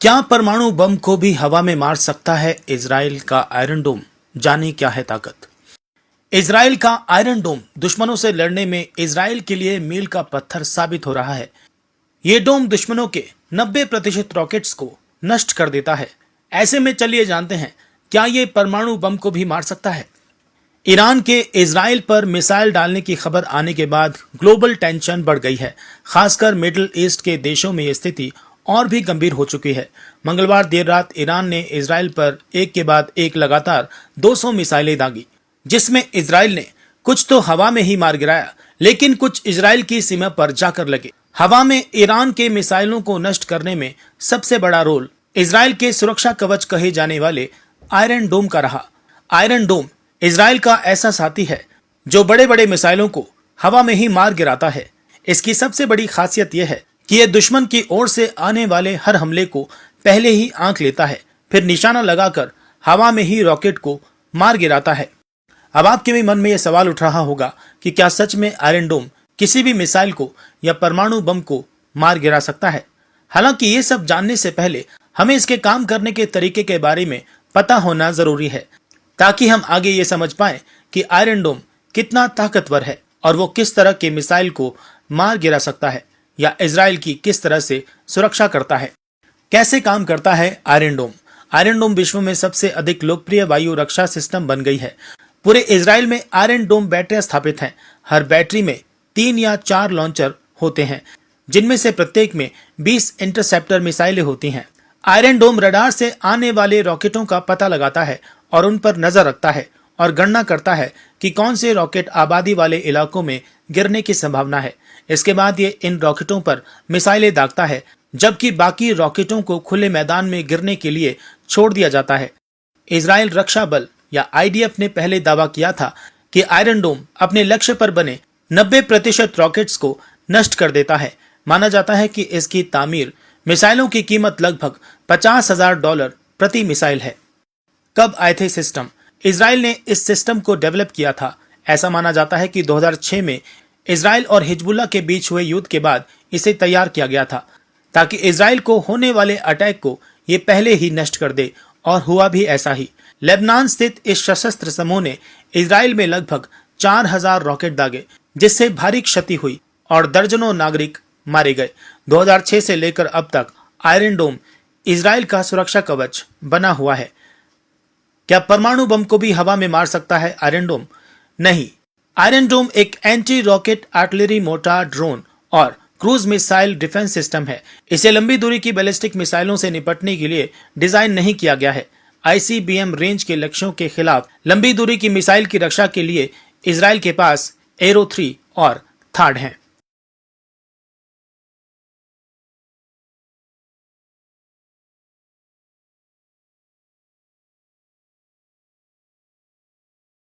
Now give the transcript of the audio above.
क्या परमाणु बम को भी हवा में मार सकता है इजराइल का आयरन डोम? जाने क्या है ताकत। इजराइल का आयरन डोम दुश्मनों से लड़ने में इजराइल के लिए मील का पत्थर साबित हो रहा है। ये डोम दुश्मनों के 90% रॉकेट्स को नष्ट कर देता है। ऐसे में चलिए जानते हैं, क्या ये परमाणु बम को भी मार सकता है। ईरान के इजराइल पर मिसाइल डालने की खबर आने के बाद ग्लोबल टेंशन बढ़ गई है। खासकर मिडिल ईस्ट के देशों में ये स्थिति और भी गंभीर हो चुकी है। मंगलवार देर रात ईरान ने इजराइल पर एक के बाद एक लगातार 200 मिसाइलें दागी, जिसमें इजराइल ने कुछ तो हवा में ही मार गिराया, लेकिन कुछ इजराइल की सीमा पर जाकर लगे। हवा में ईरान के मिसाइलों को नष्ट करने में सबसे बड़ा रोल इजराइल के सुरक्षा कवच कहे जाने वाले आयरन डोम का रहा। आयरन डोम इजराइल का ऐसा साथी है जो बड़े बड़े मिसाइलों को हवा में ही मार गिराता है। इसकी सबसे बड़ी खासियत यह है कि यह दुश्मन की ओर से आने वाले हर हमले को पहले ही आंक लेता है, फिर निशाना लगाकर हवा में ही रॉकेट को मार गिराता है। अब आपके भी मन में यह सवाल उठ रहा होगा कि क्या सच में आयरन डोम किसी भी मिसाइल को या परमाणु बम को मार गिरा सकता है। हालांकि ये सब जानने से पहले हमें इसके काम करने के तरीके के बारे में पता होना जरूरी है, ताकि हम आगे ये समझ पाए कि आयरन डोम कितना ताकतवर है और वो किस तरह के मिसाइल को मार गिरा सकता है या इजराइल की किस तरह से सुरक्षा करता है। कैसे काम करता है आयरन डोम। आयरन डोम विश्व में सबसे अधिक लोकप्रिय वायु रक्षा सिस्टम बन गई है। पूरे इजराइल में आयरन डोम बैटरियां स्थापित हैं। हर बैटरी में 3 या 4 लॉन्चर होते हैं, जिनमें से प्रत्येक में 20 इंटरसेप्टर मिसाइलें होती हैं। आयरन डोम रडार से आने वाले रॉकेटों का पता लगाता है और उन पर नजर रखता है और गणना करता है कि कौन से रॉकेट आबादी वाले इलाकों में गिरने की संभावना है। इसके बाद ये इन रॉकेटों पर मिसाइलें दागता है, जबकि बाकी रॉकेटों को खुले मैदान में गिरने के लिए छोड़ दिया जाता है। इजराइल रक्षा बल या आईडीएफ ने पहले दावा किया था कि आयरन डोम अपने लक्ष्य पर बने 90% रॉकेट्स को नष्ट कर देता है। माना जाता है कि इसकी तामीर मिसाइलों की कीमत लगभग $50,000 प्रति मिसाइल है। कब आए थे सिस्टम? इजराइल ने इस सिस्टम को डेवलप किया था। ऐसा माना जाता है कि 2006 में इजराइल और हिजबुल्लाह के बीच हुए युद्ध के बाद इसे तैयार किया गया था, ताकि इजराइल को होने वाले अटैक को ये पहले ही नष्ट कर दे, और हुआ भी ऐसा ही। लेबनान स्थित इस सशस्त्र समूह ने इजराइल में लगभग 4000 रॉकेट दागे, जिससे भारी क्षति हुई और दर्जनों नागरिक मारे गए। 2006 से लेकर अब तक आयरन डोम इजराइल का सुरक्षा कवच बना हुआ है। क्या परमाणु बम को भी हवा में मार सकता है आयरन डोम? नहीं। आयरन डोम एक anti rocket artillery mortar, drone और क्रूज मिसाइल डिफेंस सिस्टम है। इसे लंबी दूरी की बैलिस्टिक मिसाइलों से निपटने के लिए डिजाइन नहीं किया गया है। आईसीबीएम रेंज के लक्ष्यों के खिलाफ लंबी दूरी की मिसाइल की रक्षा के लिए इजराइल के पास एरो 3 और थार्ड हैं।